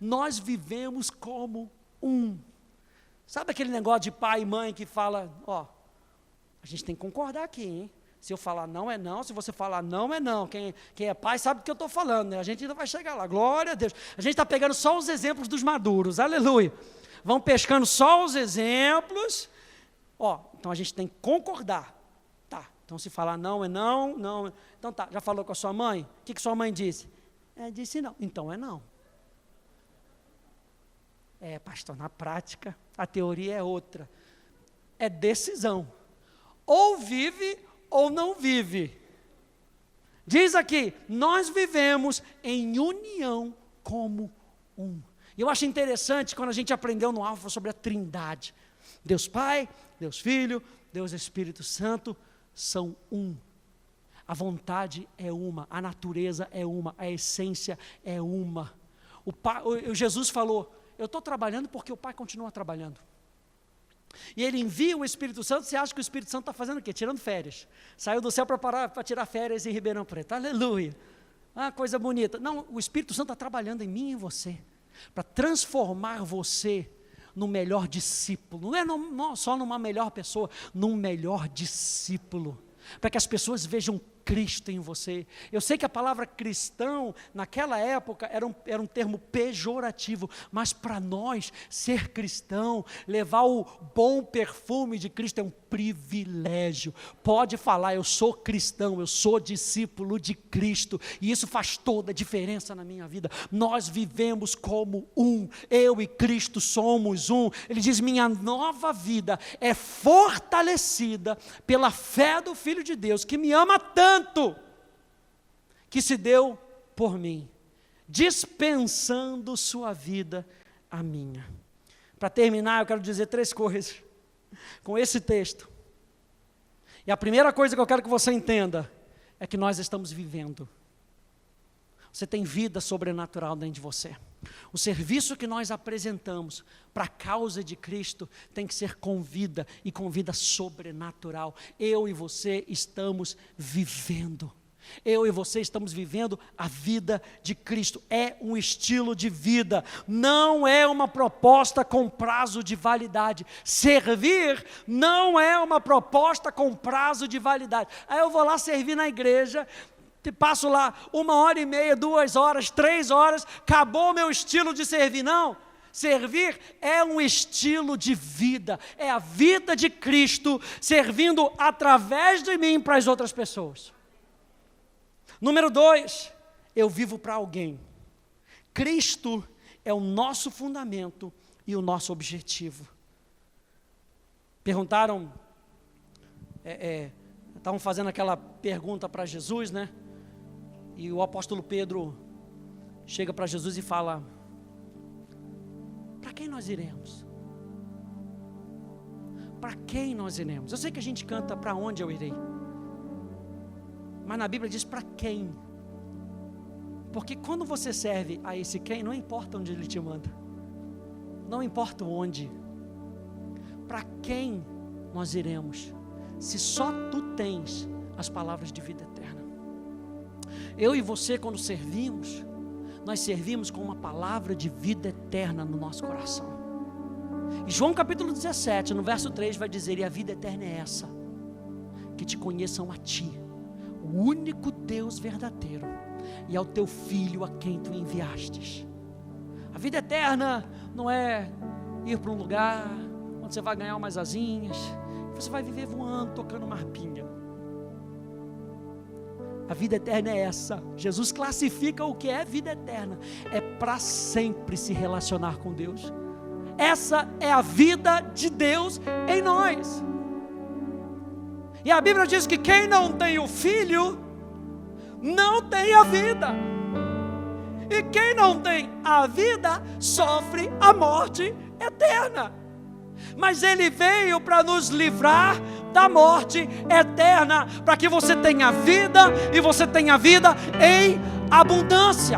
Nós vivemos como um. Sabe aquele negócio de pai e mãe que fala, a gente tem que concordar aqui, hein? Se eu falar não é não, se você falar não é não. Quem é pai sabe do que eu estou falando, né? A gente ainda vai chegar lá, glória a Deus. A gente está pegando só os exemplos dos maduros, aleluia. Vão pescando só os exemplos. Então a gente tem que concordar. Tá, então se falar não é não, não. Então tá, já falou com a sua mãe? O que sua mãe disse? Disse não, então é não. Pastor, na prática, a teoria é outra. É decisão. Ou vive ou não vive. Diz aqui, nós vivemos em união como um. E eu acho interessante quando a gente aprendeu no Alfa sobre a Trindade. Deus Pai, Deus Filho, Deus Espírito Santo são um. A vontade é uma, a natureza é uma, a essência é uma. Jesus falou, eu estou trabalhando porque o Pai continua trabalhando. E Ele envia o Espírito Santo, você acha que o Espírito Santo está fazendo o quê? Tirando férias. Saiu do céu para tirar férias em Ribeirão Preto. Aleluia. Coisa bonita. Não, o Espírito Santo está trabalhando em mim e em você, para transformar você no melhor discípulo. Não é só numa melhor pessoa, num melhor discípulo. Para que as pessoas vejam Cristo em você. Eu sei que a palavra cristão, naquela época, era um termo pejorativo, mas para nós, ser cristão, levar o bom perfume de Cristo é um privilégio. Pode falar, eu sou cristão, eu sou discípulo de Cristo, e isso faz toda a diferença na minha vida. Nós vivemos como um, eu e Cristo somos um. Ele diz, minha nova vida é fortalecida pela fé do Filho de Deus, que me ama tanto, que se deu por mim, dispensando sua vida a minha. Para terminar, eu quero dizer 3 coisas com esse texto. E a primeira coisa que eu quero que você entenda é é que nós estamos vivendo. Você tem vida sobrenatural dentro de você. O serviço que nós apresentamos para a causa de Cristo tem que ser com vida e com vida sobrenatural. Eu e você estamos vivendo. Eu e você estamos vivendo a vida de Cristo. É um estilo de vida, não é uma proposta com prazo de validade. Servir não é uma proposta com prazo de validade. Aí eu vou lá servir na igreja, passo lá 1h30, 2 horas, 3 horas, acabou o meu estilo de servir. Não, servir é um estilo de vida, é a vida de Cristo servindo através de mim para as outras pessoas. Número 2, eu vivo para alguém. Cristo é o nosso fundamento e o nosso objetivo. Perguntaram, estavam fazendo aquela pergunta para Jesus, né? E o apóstolo Pedro chega para Jesus e fala: para quem nós iremos? Para quem nós iremos? Eu sei que a gente canta para onde eu irei, mas na Bíblia diz para quem. Porque quando você serve a esse quem, não importa onde ele te manda, não importa onde, para quem nós iremos, se só tu tens as palavras de vida eterna. Eu e você, quando servimos, nós servimos com uma palavra de vida eterna no nosso coração. E João capítulo 17, no verso 3 vai dizer: e a vida eterna é essa, que te conheçam a ti, o único Deus verdadeiro, e ao teu Filho a quem tu enviastes. A vida eterna não é ir para um lugar onde você vai ganhar umas asinhas, você vai viver voando, tocando uma harpinha. A vida eterna é essa. Jesus classifica o que é vida eterna. É para sempre se relacionar com Deus. Essa é a vida de Deus em nós. E a Bíblia diz que quem não tem o Filho, não tem a vida. E quem não tem a vida, sofre a morte eterna. Mas Ele veio para nos livrar da morte eterna, para que você tenha vida, e você tenha vida em abundância.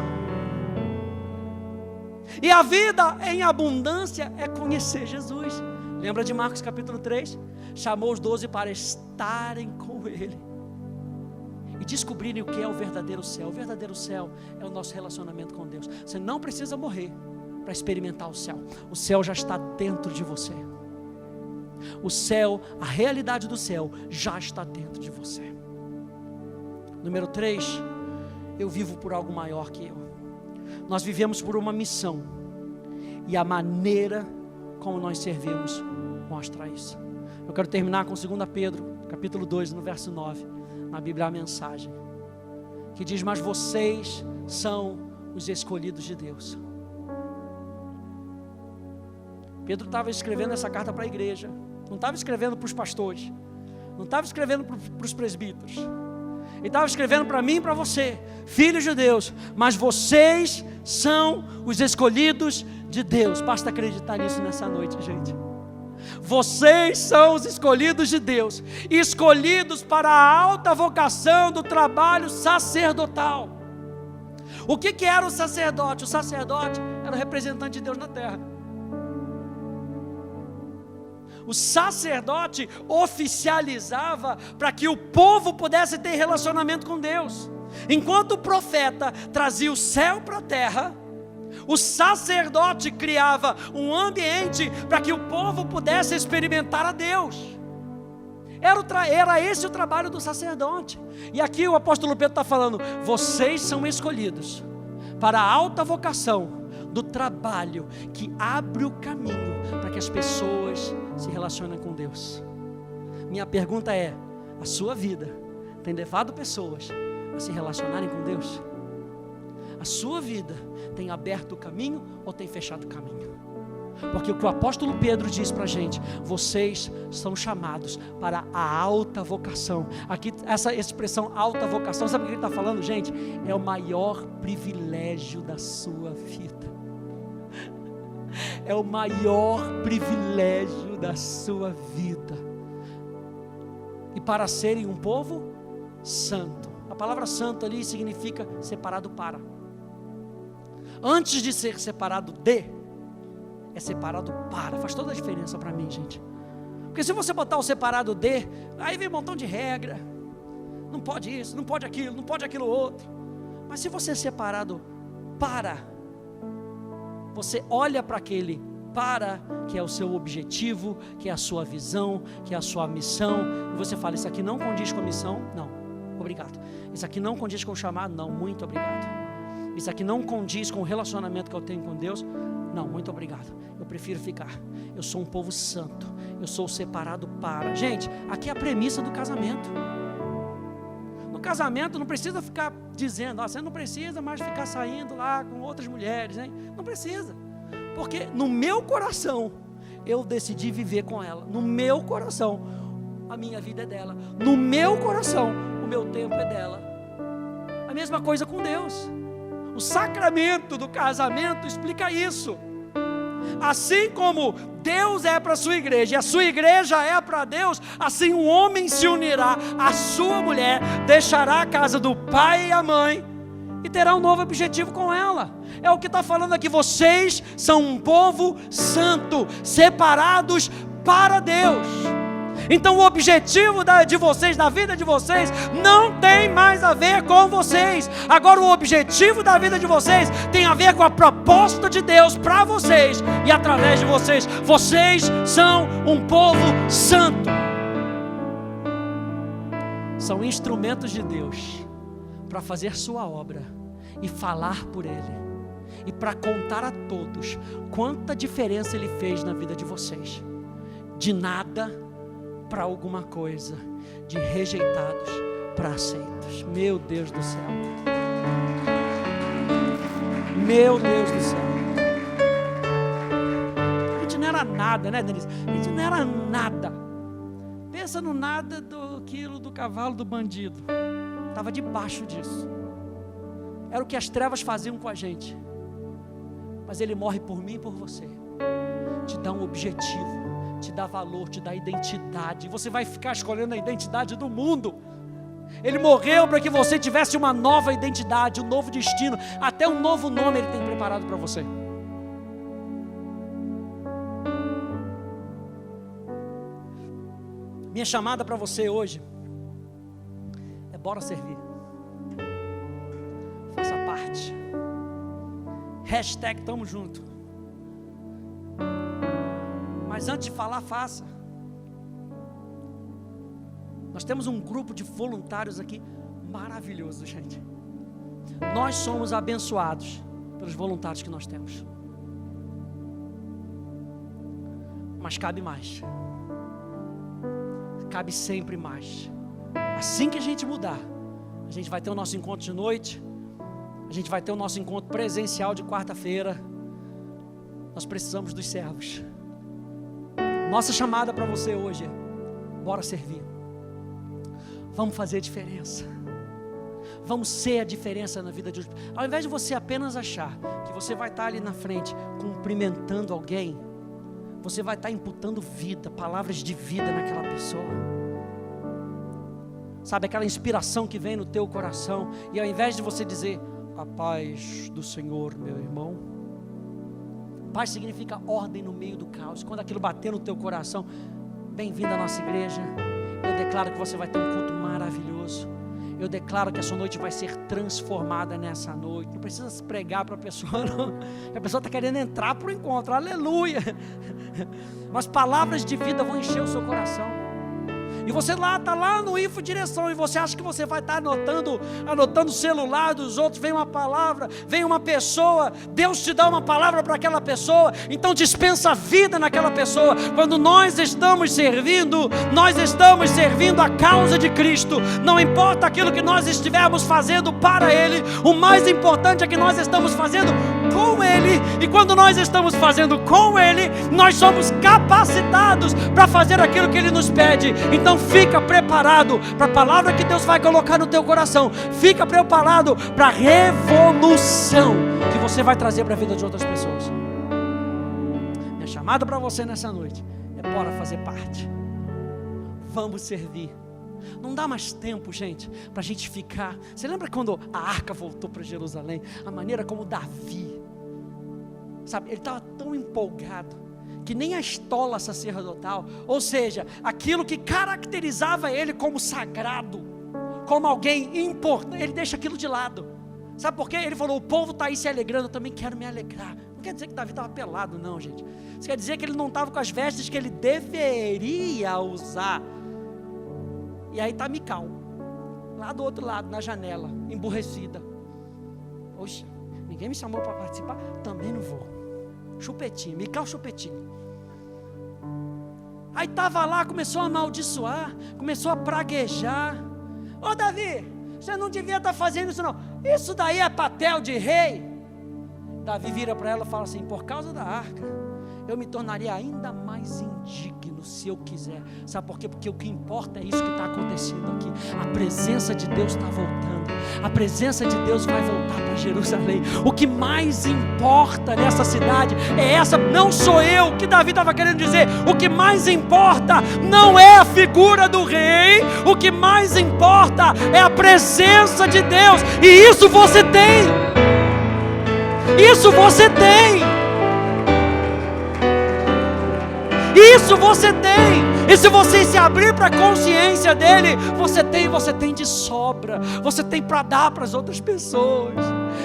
E a vida em abundância é conhecer Jesus. Lembra de Marcos capítulo 3? Chamou os 12 para estarem com Ele e descobrirem o que é o verdadeiro céu. O verdadeiro céu é o nosso relacionamento com Deus. Você não precisa morrer para experimentar o céu. O céu já está dentro de você. O céu, a realidade do céu já está dentro de você. Número 3, eu vivo por algo maior que eu. Nós vivemos por uma missão, e a maneira como nós servimos mostra isso. Eu quero terminar com 2 Pedro, capítulo 2, no verso 9, na Bíblia a mensagem, que diz: mas vocês são os escolhidos de Deus. Pedro estava escrevendo essa carta para a igreja, não estava escrevendo para os pastores, não estava escrevendo para os presbíteros, ele estava escrevendo para mim e para você, filhos de Deus. Mas vocês são os escolhidos de Deus. Basta acreditar nisso nessa noite, gente. Vocês são os escolhidos de Deus, escolhidos para a alta vocação do trabalho sacerdotal. O que era o sacerdote? O sacerdote era o representante de Deus na terra. O sacerdote oficializava para que o povo pudesse ter relacionamento com Deus. Enquanto o profeta trazia o céu para a terra, o sacerdote criava um ambiente para que o povo pudesse experimentar a Deus. Era esse o trabalho do sacerdote. E aqui o apóstolo Pedro está falando: vocês são escolhidos para a alta vocação do trabalho que abre o caminho para que as pessoas se relacionem com Deus. Minha pergunta é: a sua vida tem levado pessoas a se relacionarem com Deus? A sua vida tem aberto o caminho ou tem fechado o caminho? Porque o que o apóstolo Pedro diz para a gente: vocês são chamados para a alta vocação. Aqui essa expressão alta vocação, sabe o que ele está falando, gente? É o maior privilégio da sua vida. É o maior privilégio da sua vida. E para serem um povo santo. A palavra santo ali significa separado para. Antes de ser separado de, é separado para. Faz toda a diferença para mim, gente. Porque se você botar o separado de, aí vem um montão de regra. Não pode isso, não pode aquilo, não pode aquilo outro. Mas se você é separado para, você olha para aquele para, que é o seu objetivo, que é a sua visão, que é a sua missão, e você fala, isso aqui não condiz com a missão? Não, obrigado. Isso aqui não condiz com o chamado? Não, muito obrigado. Isso aqui não condiz com o relacionamento que eu tenho com Deus? Não, muito obrigado. Eu prefiro ficar. Eu sou um povo santo. Eu sou separado para. Gente, aqui é a premissa do casamento. No casamento não precisa ficar dizendo, você não precisa mais ficar saindo lá com outras mulheres, hein? Não precisa. Porque no meu coração, eu decidi viver com ela. No meu coração, a minha vida é dela. No meu coração, o meu tempo é dela. A mesma coisa com Deus. O sacramento do casamento explica isso. Assim como Deus é para a sua igreja e a sua igreja é para Deus, assim um homem se unirá à sua mulher, deixará a casa do pai e a mãe e terá um novo objetivo com ela. É o que está falando aqui, vocês são um povo santo, separados para Deus. Então o objetivo de vocês, da vida de vocês, não tem mais a ver com vocês. Agora o objetivo da vida de vocês tem a ver com a proposta de Deus para vocês. E através de vocês, vocês são um povo santo. São instrumentos de Deus para fazer sua obra e falar por Ele. E para contar a todos quanta diferença Ele fez na vida de vocês. De nada para alguma coisa, de rejeitados para aceitos. Meu Deus do céu. Meu Deus do céu. A gente não era nada, né, Denise? A gente não era nada. Pensa no nada do quilo do cavalo do bandido. Estava debaixo disso. Era o que as trevas faziam com a gente. Mas Ele morre por mim e por você. Te dá um objetivo, te dá valor, te dá identidade. Você vai ficar escolhendo a identidade do mundo. Ele morreu para que você tivesse uma nova identidade, um novo destino, até um novo nome Ele tem preparado para você. Minha chamada para você hoje é: bora servir. Faça parte. Hashtag tamo junto. Mas antes de falar, faça. Nós temos um grupo de voluntários aqui maravilhoso, gente. Nós somos abençoados pelos voluntários que nós temos. Mas cabe mais. Cabe sempre mais. Assim que a gente mudar, a gente vai ter o nosso encontro de noite, a gente vai ter o nosso encontro presencial de quarta-feira. Nós precisamos dos servos. Nossa chamada para você hoje é: bora servir. Vamos fazer a diferença. Vamos ser a diferença na vida de hoje. Ao invés de você apenas achar que você vai estar ali na frente cumprimentando alguém, você vai estar imputando vida, palavras de vida naquela pessoa. Sabe, aquela inspiração que vem no teu coração. E ao invés de você dizer: a paz do Senhor, meu irmão. Paz significa ordem no meio do caos. Quando aquilo bater no teu coração: bem-vindo à nossa igreja. Eu declaro que você vai ter um culto maravilhoso. Eu declaro que a sua noite vai ser transformada nessa noite. Não precisa se pregar para a pessoa, não. A pessoa está querendo entrar para o encontro, aleluia. Mas palavras de vida vão encher o seu coração. E você está lá no Info Direção, e você acha que você vai estar anotando o celular dos outros. Vem uma palavra, vem uma pessoa, Deus te dá uma palavra para aquela pessoa, então dispensa a vida naquela pessoa. Quando nós estamos servindo a causa de Cristo. Não importa aquilo que nós estivermos fazendo para Ele, o mais importante é que nós estamos fazendo com Ele. E quando nós estamos fazendo com Ele, nós somos capacitados para fazer aquilo que Ele nos pede. Então fica preparado para a palavra que Deus vai colocar no teu coração. Fica preparado para a revolução que você vai trazer para a vida de outras pessoas. Minha chamada para você nessa noite é: bora fazer parte. Vamos servir. Não dá mais tempo, gente, para a gente ficar. Você lembra quando a arca voltou para Jerusalém? A maneira como Davi, sabe, ele estava tão empolgado, que nem a estola sacerdotal, ou seja, aquilo que caracterizava ele como sagrado, como alguém importante, ele deixa aquilo de lado. Sabe por quê? Ele falou, o povo está aí se alegrando, eu também quero me alegrar. Não quer dizer que Davi estava pelado, não, gente. Isso quer dizer que ele não estava com as vestes que ele deveria usar. E aí está Mical, lá do outro lado, na janela, emburrecida. Poxa, ninguém me chamou para participar, também não vou. Chupetinho, Mical chupetinho. Aí estava lá, começou a amaldiçoar, começou a praguejar. Ô Davi, você não devia estar fazendo isso não. Isso daí é papel de rei. Davi vira para ela e fala assim, por causa da arca, eu me tornaria ainda mais indigno se eu quiser. Sabe por quê? Porque o que importa é isso que está acontecendo aqui. A presença de Deus está voltando. A presença de Deus vai voltar para Jerusalém. O que mais importa nessa cidade é essa. Não sou eu, o que Davi estava querendo dizer. O que mais importa não é a figura do rei. O que mais importa é a presença de Deus. E isso você tem. Isso você tem. Isso você tem. E se você se abrir para a consciência dele, você tem de sobra. Você tem para dar para as outras pessoas.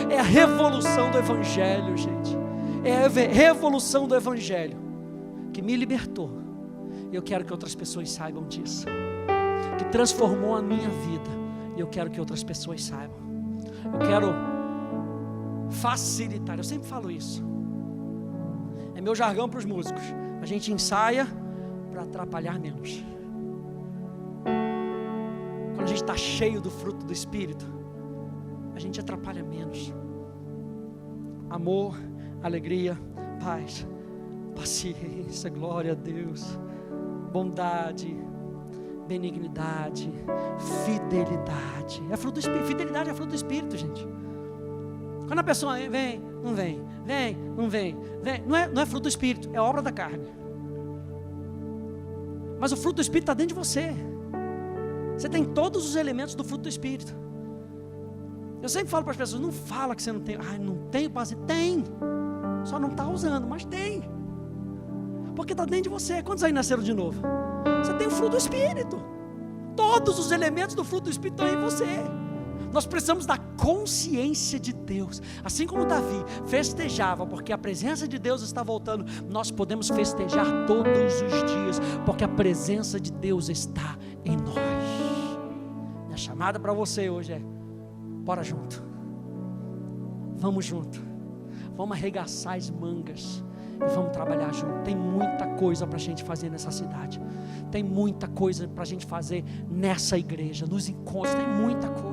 É a revolução do Evangelho, gente. É a revolução do Evangelho que me libertou. E eu quero que outras pessoas saibam disso. Que transformou a minha vida. E eu quero que outras pessoas saibam. Eu quero facilitar. Eu sempre falo isso. É meu jargão para os músicos. A gente ensaia para atrapalhar menos. Quando a gente está cheio do fruto do Espírito, a gente atrapalha menos. Amor, alegria, paz, paciência, glória a Deus, bondade, benignidade, fidelidade. É fruto do Espírito. Fidelidade é fruto do Espírito, gente. Quando a pessoa vem, não vem, vem, não vem, vem, não é fruto do Espírito, é obra da carne. Mas o fruto do Espírito está dentro de você. Você tem todos os elementos do fruto do Espírito. Eu sempre falo para as pessoas, não fala que você não tem. Ai, não tenho paciência. Tem. Só não está usando, mas tem. Porque está dentro de você. Quantos aí nasceram de novo? Você tem o fruto do Espírito. Todos os elementos do fruto do Espírito estão em você. Nós precisamos da consciência de Deus. Assim como Davi festejava porque a presença de Deus está voltando, nós podemos festejar todos os dias porque a presença de Deus está em nós. Minha chamada para você hoje é: bora junto. Vamos junto. Vamos arregaçar as mangas e vamos trabalhar junto. Tem muita coisa para a gente fazer nessa cidade. Tem muita coisa para a gente fazer nessa igreja, nos encontros. Tem muita coisa.